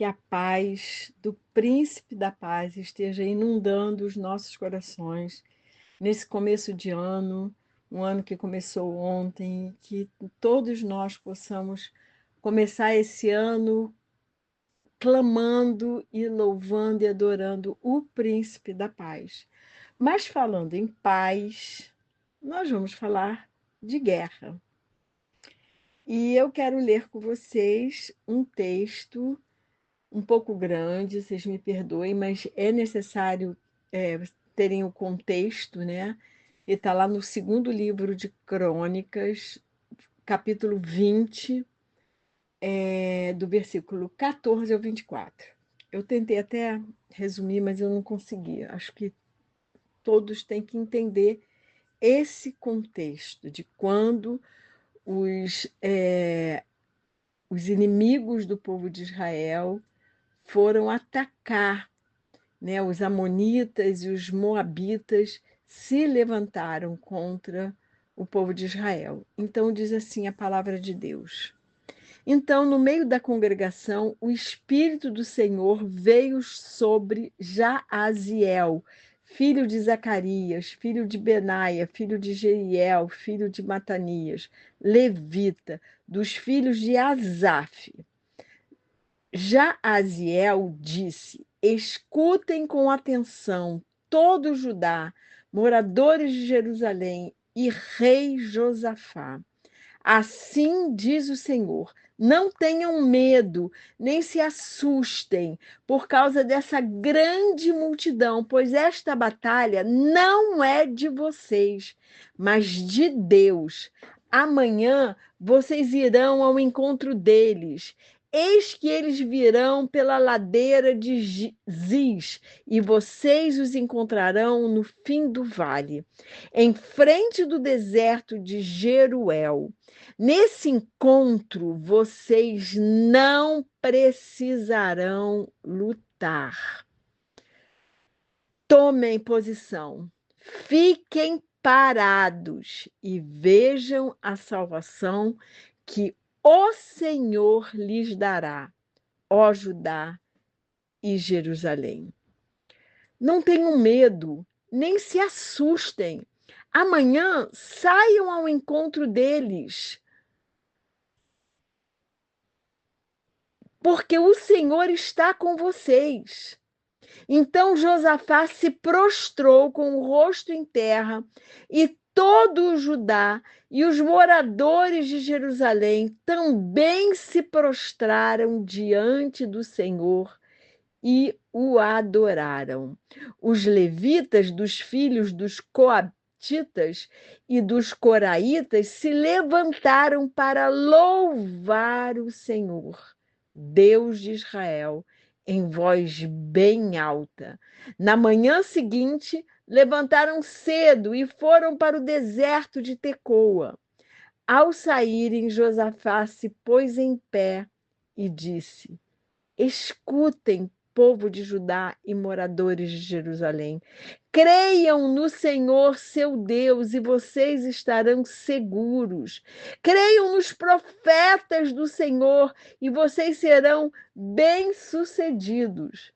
que a paz do Príncipe da Paz esteja inundando os nossos corações nesse começo de ano, um ano que começou ontem, que todos nós possamos começar esse ano clamando e louvando e adorando o Príncipe da Paz. Mas falando em paz, nós vamos falar de guerra. E eu quero ler com vocês um texto um pouco grande, vocês me perdoem, mas é necessário terem o contexto, né? E está lá no segundo livro de Crônicas, capítulo 20, do versículo 14 ao 24. Eu tentei até resumir, mas eu não consegui. Acho que todos têm que entender esse contexto de quando os inimigos do povo de Israel foram atacar, né? Os amonitas e os moabitas se levantaram contra o povo de Israel. Então diz assim a palavra de Deus. Então, no meio da congregação, o Espírito do Senhor veio sobre Jaaziel, filho de Zacarias, filho de Benaia, filho de Jeiel, filho de Matanias, levita, dos filhos de Asaf. Jaaziel disse: escutem com atenção, todo Judá, moradores de Jerusalém e rei Josafá. Assim diz o Senhor: não tenham medo, nem se assustem por causa dessa grande multidão, pois esta batalha não é de vocês, mas de Deus. Amanhã vocês irão ao encontro deles. Eis que eles virão pela ladeira de Ziz, e vocês os encontrarão no fim do vale, em frente do deserto de Jeruel. Nesse encontro, vocês não precisarão lutar. Tomem posição, fiquem parados e vejam a salvação que o Senhor lhes dará, ó Judá e Jerusalém. Não tenham medo, nem se assustem. Amanhã saiam ao encontro deles, porque o Senhor está com vocês. Então Josafá se prostrou com o rosto em terra, e todo o Judá e os moradores de Jerusalém também se prostraram diante do Senhor e o adoraram. Os levitas dos filhos dos coatitas e dos coraitas se levantaram para louvar o Senhor, Deus de Israel, em voz bem alta. Na manhã seguinte, levantaram cedo e foram para o deserto de Tecoa. Ao saírem, Josafá se pôs em pé e disse: escutem, povo de Judá e moradores de Jerusalém. Creiam no Senhor, seu Deus, e vocês estarão seguros. Creiam nos profetas do Senhor, e vocês serão bem-sucedidos.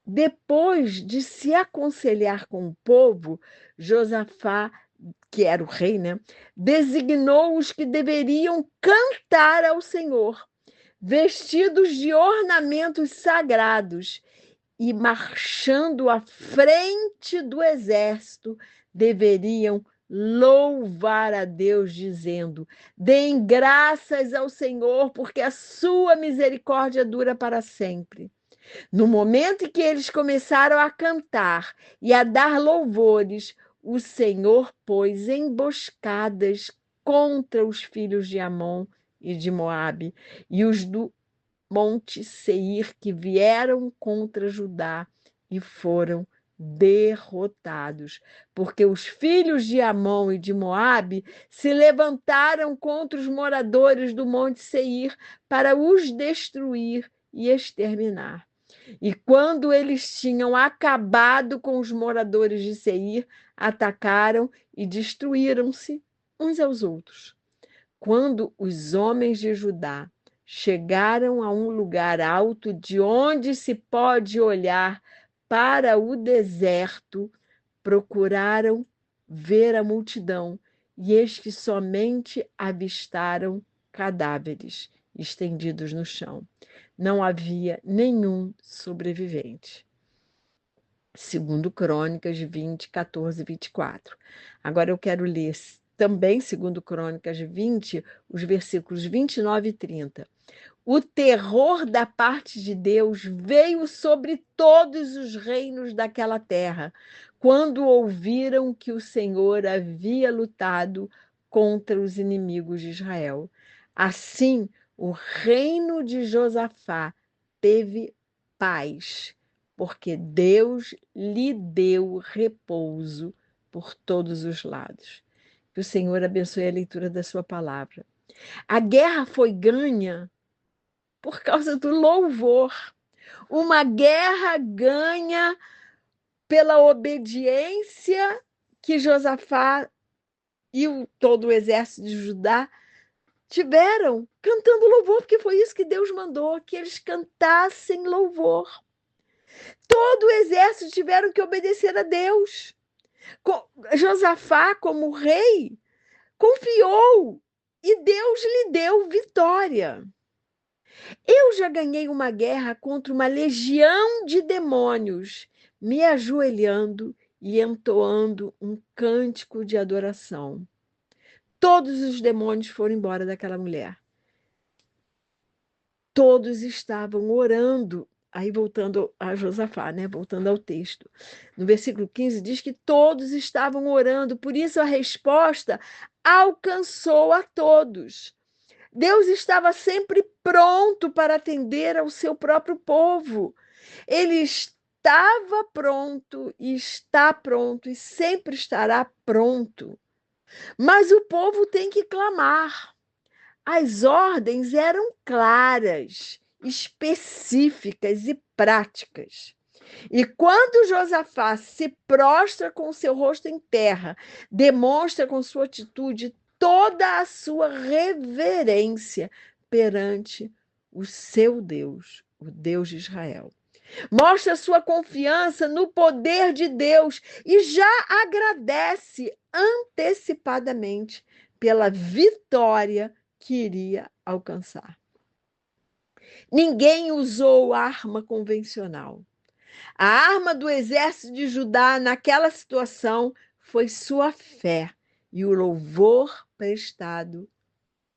Depois de se aconselhar com o povo, Josafá, que era o rei, né, designou os que deveriam cantar ao Senhor, vestidos de ornamentos sagrados e marchando à frente do exército, deveriam louvar a Deus, dizendo: deem graças ao Senhor, porque a sua misericórdia dura para sempre. No momento em que eles começaram a cantar e a dar louvores, o Senhor pôs emboscadas contra os filhos de Amon e de Moabe, e os do Monte Seir, que vieram contra Judá e foram derrotados, porque os filhos de Amon e de Moabe se levantaram contra os moradores do Monte Seir para os destruir e exterminar. E quando eles tinham acabado com os moradores de Seir, atacaram e destruíram-se uns aos outros. Quando os homens de Judá chegaram a um lugar alto de onde se pode olhar para o deserto, procuraram ver a multidão, e eis que somente avistaram cadáveres estendidos no chão. Não havia nenhum sobrevivente. Segundo Crônicas 20, 14 e 24. Agora eu quero ler também, segundo Crônicas 20, os versículos 29 e 30. O terror da parte de Deus veio sobre todos os reinos daquela terra, quando ouviram que o Senhor havia lutado contra os inimigos de Israel. Assim, o reino de Josafá teve paz, porque Deus lhe deu repouso por todos os lados. Que o Senhor abençoe a leitura da sua palavra. A guerra foi ganha por causa do louvor. Uma guerra ganha pela obediência que Josafá e todo o exército de Judá tiveram, cantando louvor, porque foi isso que Deus mandou, que eles cantassem louvor. Todo o exército tiveram que obedecer a Deus. Josafá, como rei, confiou e Deus lhe deu vitória. Eu já ganhei uma guerra contra uma legião de demônios, me ajoelhando e entoando um cântico de adoração. Todos os demônios foram embora daquela mulher. Todos estavam orando. Aí voltando a Josafá, né? Voltando ao texto. No versículo 15 diz que todos estavam orando, por isso a resposta alcançou a todos. Deus estava sempre pronto para atender ao seu próprio povo. Ele estava pronto e está pronto e sempre estará pronto. Mas o povo tem que clamar. As ordens eram claras, específicas e práticas. E quando Josafá se prostra com o seu rosto em terra, demonstra com sua atitude toda a sua reverência perante o seu Deus, o Deus de Israel. Mostra sua confiança no poder de Deus e já agradece antecipadamente pela vitória que iria alcançar. Ninguém usou arma convencional. A arma do exército de Judá naquela situação foi sua fé e o louvor prestado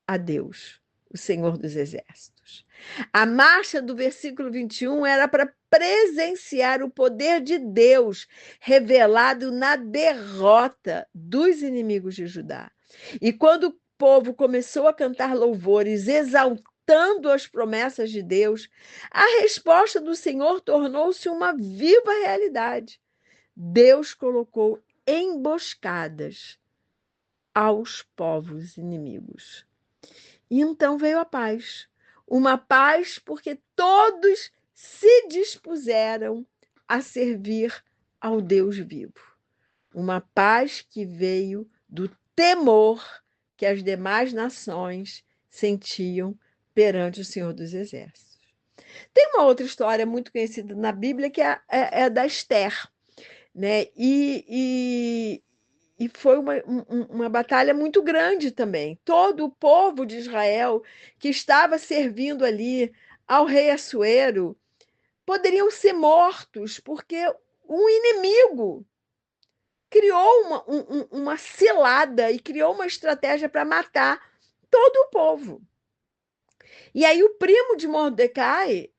a Deus, o Senhor dos Exércitos. A marcha do versículo 21 era para presenciar o poder de Deus revelado na derrota dos inimigos de Judá. E quando o povo começou a cantar louvores, exaltando as promessas de Deus, a resposta do Senhor tornou-se uma viva realidade. Deus colocou emboscadas aos povos inimigos. E então veio a paz. Uma paz porque todos se dispuseram a servir ao Deus vivo. Uma paz que veio do temor que as demais nações sentiam perante o Senhor dos Exércitos. Tem uma outra história muito conhecida na Bíblia que é da Esther, né? E foi uma batalha muito grande também. Todo o povo de Israel que estava servindo ali ao rei Assuero poderiam ser mortos, porque um inimigo criou uma cilada e criou uma estratégia para matar todo o povo. E aí o primo de Mordecai,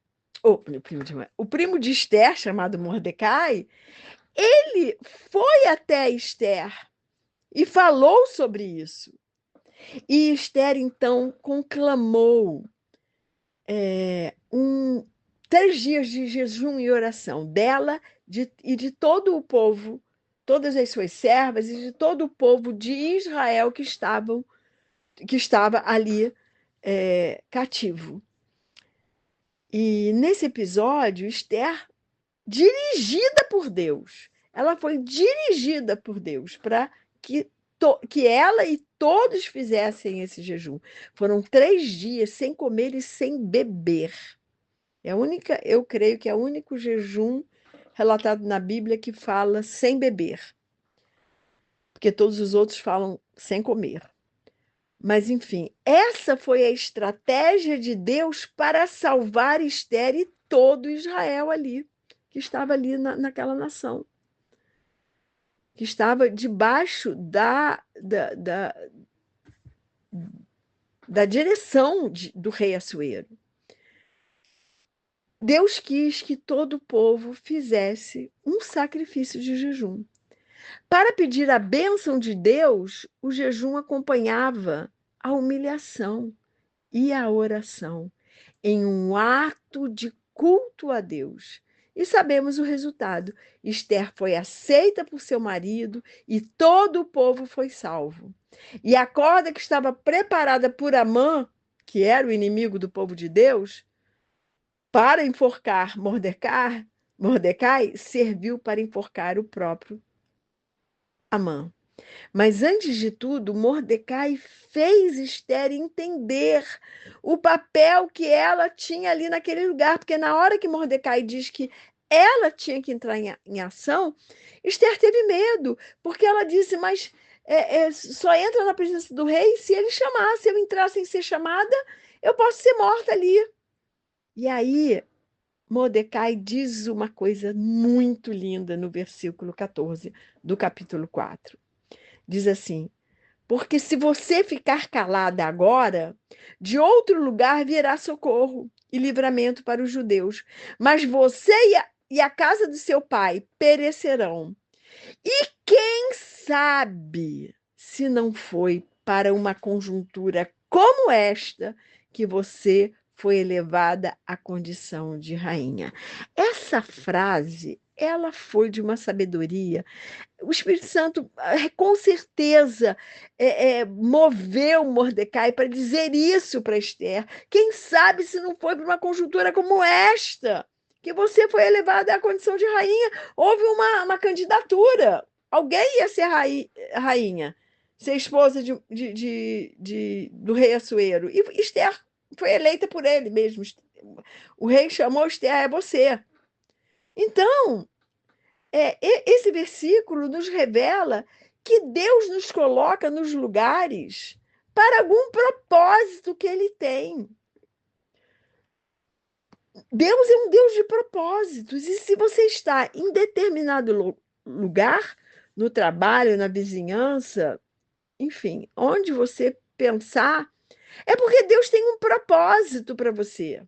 o primo de Esther, chamado Mordecai, ele foi até Esther e falou sobre isso. E Esther, então, conclamou 3 dias de jejum e oração dela e de todo o povo, todas as suas servas e de todo o povo de Israel que estava ali cativo. E nesse episódio, Esther, dirigida por Deus, ela foi dirigida por Deus para que que ela e todos fizessem esse jejum. Foram 3 dias sem comer e sem beber. Eu creio que é o único jejum relatado na Bíblia que fala sem beber, porque todos os outros falam sem comer. Mas, enfim, essa foi a estratégia de Deus para salvar Esther e todo Israel ali, que estava ali naquela nação, que estava debaixo da direção do rei Assuero. Deus quis que todo o povo fizesse um sacrifício de jejum. Para pedir a bênção de Deus, o jejum acompanhava a humilhação e a oração em um ato de culto a Deus. E sabemos o resultado. Esther foi aceita por seu marido e todo o povo foi salvo. E a corda que estava preparada por Amã, que era o inimigo do povo de Deus, para enforcar Mordecai serviu para enforcar o próprio Amã. Mas antes de tudo, Mordecai fez Esther entender o papel que ela tinha ali naquele lugar, porque na hora que Mordecai diz que ela tinha que entrar em ação, Esther teve medo, porque ela disse, mas só entra na presença do rei se ele chamar, se eu entrar sem ser chamada, eu posso ser morta ali. E aí, Mordecai diz uma coisa muito linda no versículo 14 do capítulo 4. Diz assim: porque se você ficar calada agora, de outro lugar virá socorro e livramento para os judeus. Mas você e a casa do seu pai perecerão. E quem sabe se não foi para uma conjuntura como esta que você foi elevada à condição de rainha. Essa frase, ela foi de uma sabedoria. O Espírito Santo, com certeza, moveu Mordecai para dizer isso para Esther. Quem sabe se não foi para uma conjuntura como esta, que você foi elevada à condição de rainha. Houve uma candidatura. Alguém ia ser rainha, ser esposa do rei Assuero. E Esther foi eleita por ele mesmo. O rei chamou Esther, é você. Então, esse versículo nos revela que Deus nos coloca nos lugares para algum propósito que ele tem. Deus é um Deus de propósitos. E se você está em determinado lugar, no trabalho, na vizinhança, enfim, onde você pensar, é porque Deus tem um propósito para você.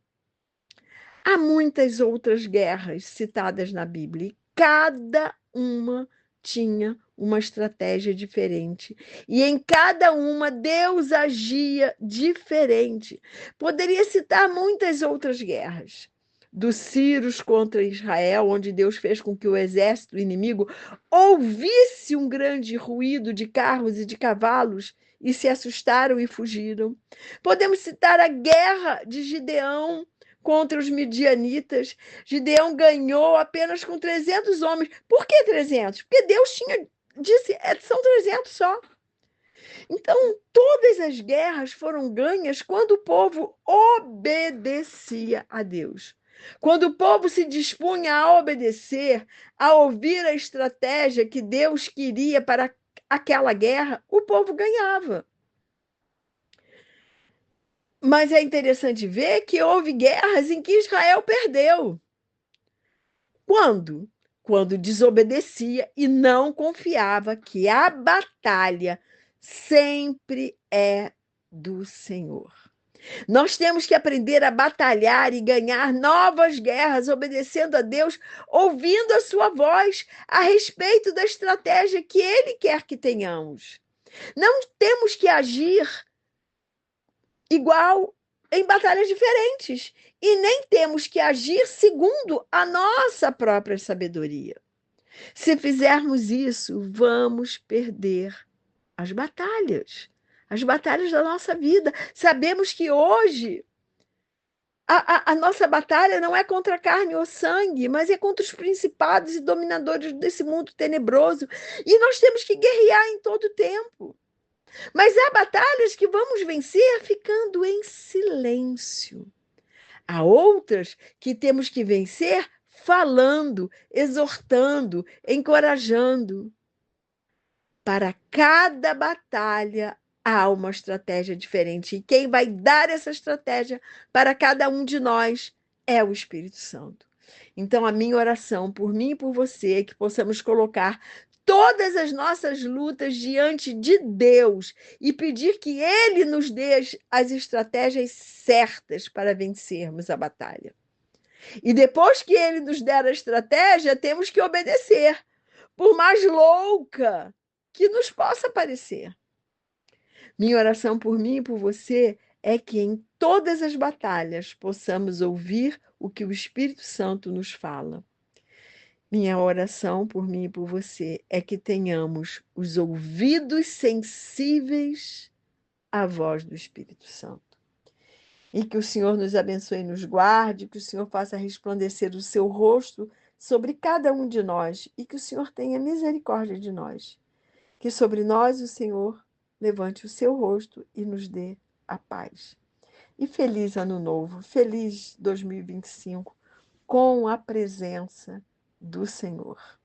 Há muitas outras guerras citadas na Bíblia e cada uma tinha uma estratégia diferente. E em cada uma Deus agia diferente. Poderia citar muitas outras guerras. Dos Círios contra Israel, onde Deus fez com que o exército inimigo ouvisse um grande ruído de carros e de cavalos e se assustaram e fugiram. Podemos citar a guerra de Gideão contra os midianitas. Gideão ganhou apenas com 300 homens. Por que 300? Porque Deus disse, são 300 só. Então, todas as guerras foram ganhas quando o povo obedecia a Deus. Quando o povo se dispunha a obedecer, a ouvir a estratégia que Deus queria para aquela guerra, o povo ganhava. Mas é interessante ver que houve guerras em que Israel perdeu. Quando? Quando desobedecia e não confiava que a batalha sempre é do Senhor. Nós temos que aprender a batalhar e ganhar novas guerras, obedecendo a Deus, ouvindo a sua voz a respeito da estratégia que Ele quer que tenhamos. Não temos que agir igual em batalhas diferentes. E nem temos que agir segundo a nossa própria sabedoria. Se fizermos isso, vamos perder as batalhas da nossa vida. Sabemos que hoje A nossa batalha não é contra a carne ou sangue, mas é contra os principados e dominadores desse mundo tenebroso. E nós temos que guerrear em todo o tempo. Mas há batalhas que vamos vencer ficando em silêncio. Há outras que temos que vencer falando, exortando, encorajando. Para cada batalha há uma estratégia diferente. E quem vai dar essa estratégia para cada um de nós é o Espírito Santo. Então, a minha oração por mim e por você é que possamos colocar todas as nossas lutas diante de Deus e pedir que Ele nos dê as estratégias certas para vencermos a batalha. E depois que Ele nos der a estratégia, temos que obedecer, por mais louca que nos possa parecer. Minha oração por mim e por você é que em todas as batalhas possamos ouvir o que o Espírito Santo nos fala. Minha oração por mim e por você é que tenhamos os ouvidos sensíveis à voz do Espírito Santo. E que o Senhor nos abençoe e nos guarde, que o Senhor faça resplandecer o seu rosto sobre cada um de nós e que o Senhor tenha misericórdia de nós. Que sobre nós o Senhor levante o seu rosto e nos dê a paz. E feliz ano novo, feliz 2025, com a presença do Senhor.